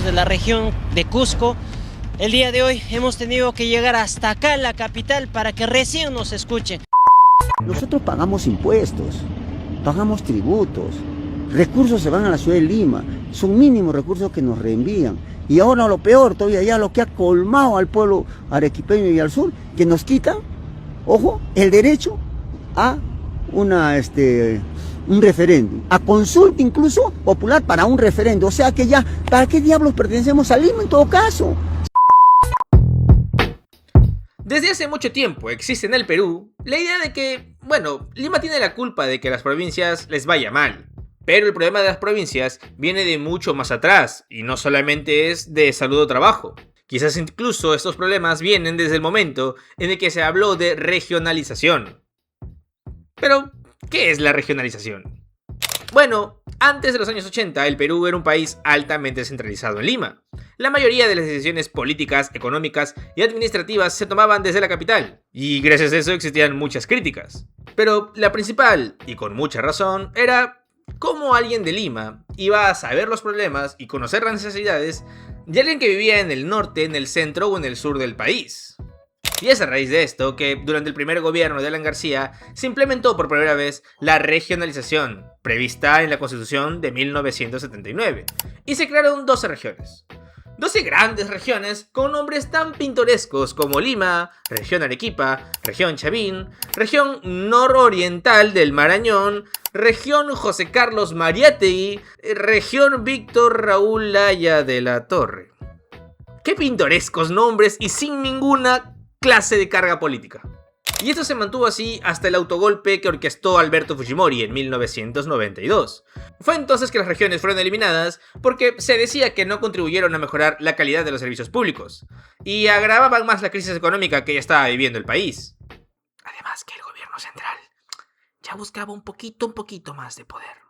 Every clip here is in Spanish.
de la región de Cusco. El día de hoy hemos tenido que llegar hasta acá, la capital, para que recién nos escuchen. Nosotros pagamos impuestos, pagamos tributos, recursos se van a la ciudad de Lima, son mínimos recursos que nos reenvían. Y ahora lo peor todavía, ya lo que ha colmado al pueblo arequipeño y al sur, que nos quitan, ojo, el derecho a un referéndum, a consulta incluso popular para un referéndum. O sea que ya, ¿para qué diablos pertenecemos a Lima en todo caso? Desde hace mucho tiempo existe en el Perú la idea de que, bueno, Lima tiene la culpa de que a las provincias les vaya mal. Pero el problema de las provincias viene de mucho más atrás, y no solamente es de salud o trabajo. Quizás incluso estos problemas vienen desde el momento en el que se habló de regionalización. Pero, ¿qué es la regionalización? Bueno, antes de los años 80, el Perú era un país altamente centralizado en Lima. La mayoría de las decisiones políticas, económicas y administrativas se tomaban desde la capital, y gracias a eso existían muchas críticas. Pero la principal, y con mucha razón, era cómo alguien de Lima iba a saber los problemas y conocer las necesidades de alguien que vivía en el norte, en el centro o en el sur del país. Y es a raíz de esto que durante el primer gobierno de Alan García se implementó por primera vez la regionalización, prevista en la Constitución de 1979, y se crearon 12 regiones. 12 grandes regiones con nombres tan pintorescos como Lima, Región Arequipa, Región Chavín, Región Nororiental del Marañón, Región José Carlos Mariátegui, Región Víctor Raúl Laya de la Torre. ¡Qué pintorescos nombres y sin ninguna clase de carga política! Y esto se mantuvo así hasta el autogolpe que orquestó Alberto Fujimori en 1992. Fue entonces que las regiones fueron eliminadas porque se decía que no contribuyeron a mejorar la calidad de los servicios públicos y agravaban más la crisis económica que ya estaba viviendo el país. Además que el gobierno central ya buscaba un poquito más de poder.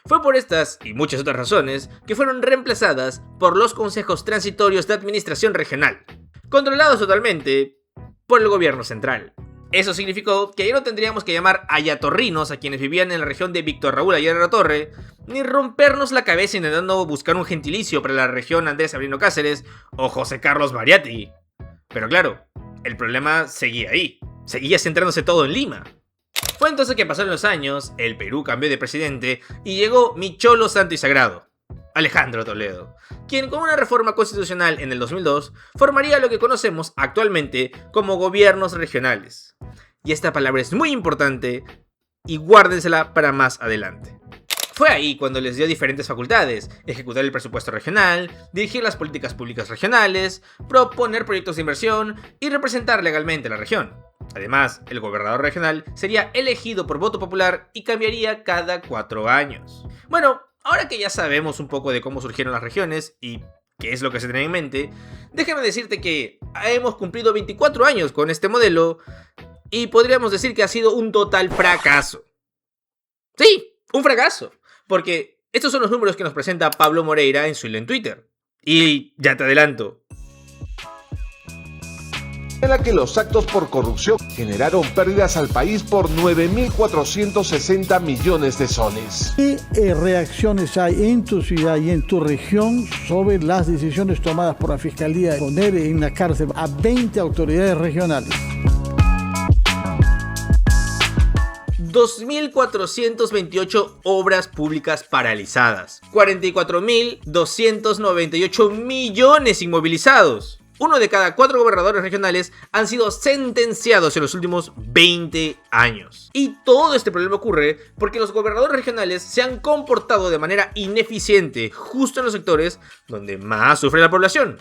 Fue por estas y muchas otras razones que fueron reemplazadas por los consejos transitorios de administración regional, controlados totalmente por el gobierno central. Eso significó que ya no tendríamos que llamar ayatorrinos a quienes vivían en la región de Víctor Raúl Laya de la Torre, ni rompernos la cabeza intentando buscar un gentilicio para la región Andrés Sabino Cáceres o José Carlos Mariátegui. Pero claro, el problema seguía ahí, seguía centrándose todo en Lima. Fue entonces que pasaron los años, el Perú cambió de presidente y llegó mi cholo santo y sagrado, Alejandro Toledo, quien con una reforma constitucional en el 2002 formaría lo que conocemos actualmente como gobiernos regionales. Y esta palabra es muy importante y guárdensela para más adelante. Fue ahí cuando les dio diferentes facultades: ejecutar el presupuesto regional, dirigir las políticas públicas regionales, proponer proyectos de inversión y representar legalmente a la región. Además, el gobernador regional sería elegido por voto popular y cambiaría cada 4 años. Bueno, ahora que ya sabemos un poco de cómo surgieron las regiones y qué es lo que se tiene en mente, déjame decirte que hemos cumplido 24 años con este modelo y podríamos decir que ha sido un total fracaso. Sí, un fracaso, porque estos son los números que nos presenta Pablo Moreira en su hilo en Twitter. Y ya te adelanto, en la que los actos por corrupción generaron pérdidas al país por 9.460 millones de soles. ¿Qué reacciones hay en tu ciudad y en tu región sobre las decisiones tomadas por la Fiscalía de poner en la cárcel a 20 autoridades regionales? 2.428 obras públicas paralizadas, 44.298 millones inmovilizados. 1 de cada 4 gobernadores regionales han sido sentenciados en los últimos 20 años. Y todo este problema ocurre porque los gobernadores regionales se han comportado de manera ineficiente justo en los sectores donde más sufre la población: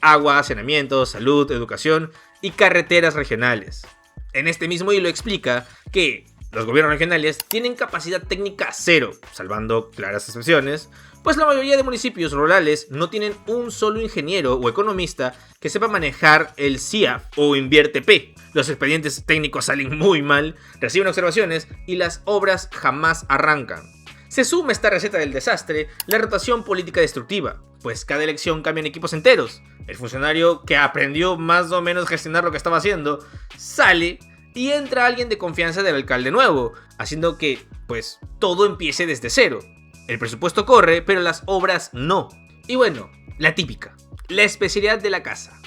agua, saneamiento, salud, educación y carreteras regionales. En este mismo hilo explica que los gobiernos regionales tienen capacidad técnica cero, salvando claras excepciones, pues la mayoría de municipios rurales no tienen un solo ingeniero o economista que sepa manejar el CIAF o InvierteP. Los expedientes técnicos salen muy mal, reciben observaciones y las obras jamás arrancan. Se suma a esta receta del desastre la rotación política destructiva, pues cada elección cambian equipos enteros. El funcionario que aprendió más o menos gestionar lo que estaba haciendo sale y entra alguien de confianza del alcalde nuevo, haciendo que, pues, todo empiece desde cero. El presupuesto corre, pero las obras no. Y bueno, la típica, la especialidad de la casa.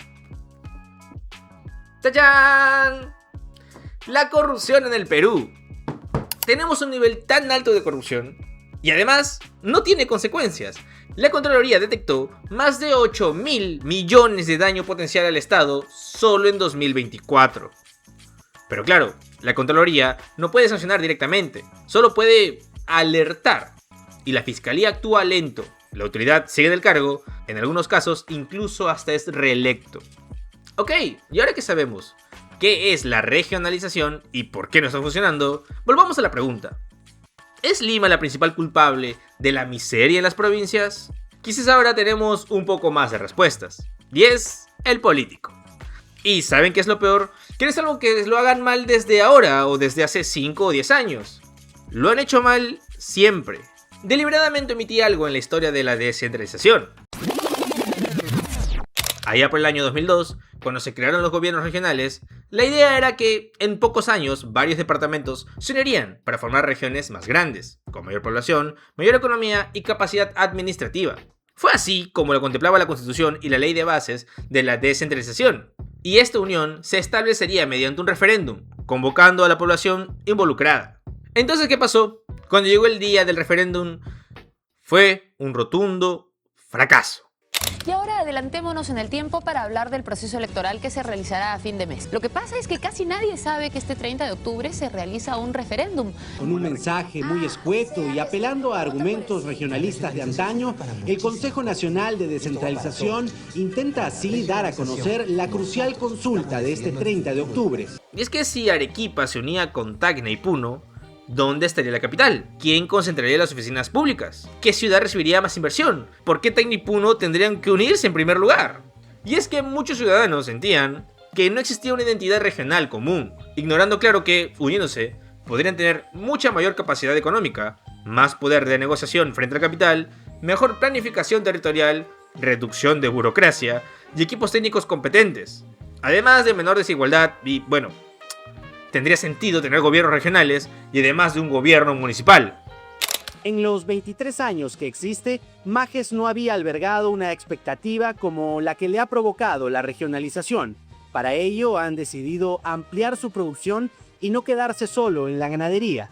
¡Tachán! La corrupción en el Perú. Tenemos un nivel tan alto de corrupción y además no tiene consecuencias. La Contraloría detectó más de 8.000 millones de daño potencial al Estado solo en 2024. Pero claro, la Contraloría no puede sancionar directamente, solo puede alertar. Y la Fiscalía actúa lento, la autoridad sigue en el cargo, en algunos casos incluso hasta es reelecto. Ok, y ahora que sabemos qué es la regionalización y por qué no está funcionando, volvamos a la pregunta. ¿Es Lima la principal culpable de la miseria en las provincias? Quizás ahora tenemos un poco más de respuestas, y es el político. ¿Y saben qué es lo peor? Que no es algo que lo hagan mal desde ahora o desde hace 5 o 10 años. Lo han hecho mal siempre. Deliberadamente omití algo en la historia de la descentralización. Allá por el año 2002, cuando se crearon los gobiernos regionales, la idea era que en pocos años varios departamentos se unirían para formar regiones más grandes, con mayor población, mayor economía y capacidad administrativa. Fue así como lo contemplaba la Constitución y la Ley de Bases de la descentralización. Y esta unión se establecería mediante un referéndum, convocando a la población involucrada. Entonces, ¿qué pasó? Cuando llegó el día del referéndum, fue un rotundo fracaso. Y ahora adelantémonos en el tiempo para hablar del proceso electoral que se realizará a fin de mes. Lo que pasa es que casi nadie sabe que este 30 de octubre se realiza un referéndum. Con un mensaje muy escueto y apelando a argumentos regionalistas de antaño, el Consejo Nacional de Descentralización intenta así dar a conocer la crucial consulta de este 30 de octubre. Y es que si Arequipa se unía con Tacna y Puno, ¿dónde estaría la capital? ¿Quién concentraría las oficinas públicas? ¿Qué ciudad recibiría más inversión? ¿Por qué Tacna y Puno tendrían que unirse en primer lugar? Y es que muchos ciudadanos sentían que no existía una identidad regional común, ignorando claro que, uniéndose, podrían tener mucha mayor capacidad económica, más poder de negociación frente a la capital, mejor planificación territorial, reducción de burocracia y equipos técnicos competentes, además de menor desigualdad y, bueno, tendría sentido tener gobiernos regionales y además de un gobierno municipal. En los 23 años que existe, Majes no había albergado una expectativa como la que le ha provocado la regionalización. Para ello han decidido ampliar su producción y no quedarse solo en la ganadería.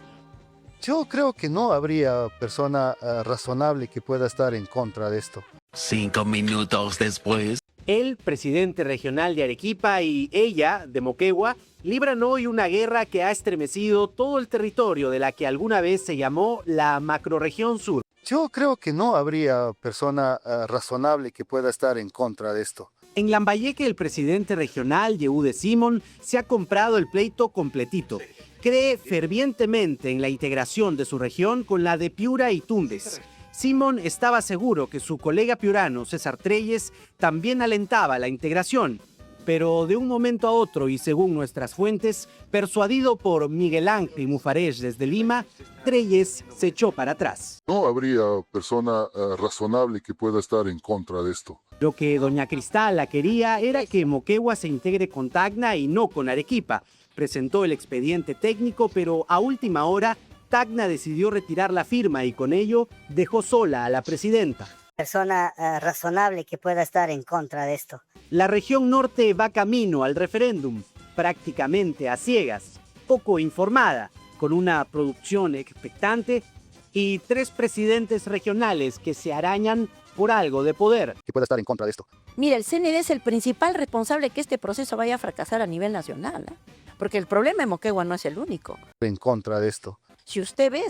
Yo creo que no habría persona razonable que pueda estar en contra de esto. 5 minutos después. El presidente regional de Arequipa y ella, de Moquegua, libran hoy una guerra que ha estremecido todo el territorio de la que alguna vez se llamó la macrorregión sur. Yo creo que no habría persona razonable que pueda estar en contra de esto. En Lambayeque, el presidente regional, Yehude Simón, se ha comprado el pleito completito. Cree fervientemente en la integración de su región con la de Piura y Tumbes. Simón estaba seguro que su colega piurano, César Treyes, también alentaba la integración, pero de un momento a otro y según nuestras fuentes, persuadido por Miguel Ángel Mufarech desde Lima, Treyes se echó para atrás. No habría persona razonable que pueda estar en contra de esto. Lo que doña Cristala quería era que Moquegua se integre con Tacna y no con Arequipa. Presentó el expediente técnico, pero a última hora Tacna decidió retirar la firma y con ello dejó sola a la presidenta. Persona razonable que pueda estar en contra de esto. La región norte va camino al referéndum, prácticamente a ciegas, poco informada, con una producción expectante y 3 presidentes regionales que se arañan por algo de poder. Que pueda estar en contra de esto. Mira, el CND es el principal responsable que este proceso vaya a fracasar a nivel nacional, ¿eh? Porque el problema de Moquegua no es el único. En contra de esto. Si usted ve,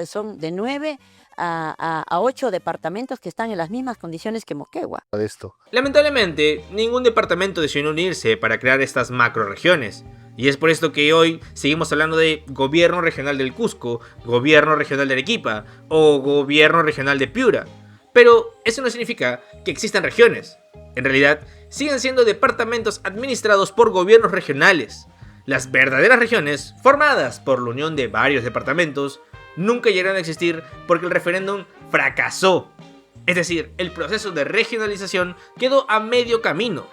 son de 9 a 8 departamentos que están en las mismas condiciones que Moquegua. De esto. Lamentablemente, ningún departamento decidió unirse para crear estas macroregiones. Y es por esto que hoy seguimos hablando de gobierno regional del Cusco, gobierno regional de Arequipa o gobierno regional de Piura. Pero eso no significa que existan regiones. En realidad, siguen siendo departamentos administrados por gobiernos regionales. Las verdaderas regiones, formadas por la unión de varios departamentos, nunca llegaron a existir porque el referéndum fracasó. Es decir, el proceso de regionalización quedó a medio camino.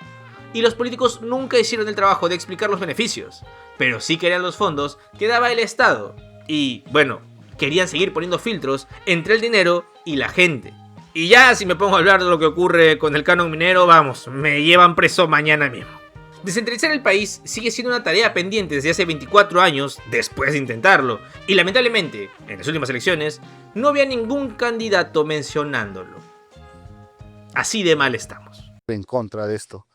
Y los políticos nunca hicieron el trabajo de explicar los beneficios, pero sí querían los fondos que daba el Estado. Y, bueno, querían seguir poniendo filtros entre el dinero y la gente. Y ya si me pongo a hablar de lo que ocurre con el canon minero, vamos, me llevan preso mañana mismo. Descentralizar el país sigue siendo una tarea pendiente desde hace 24 años después de intentarlo. Y lamentablemente, en las últimas elecciones, no había ningún candidato mencionándolo. Así de mal estamos. En contra de esto.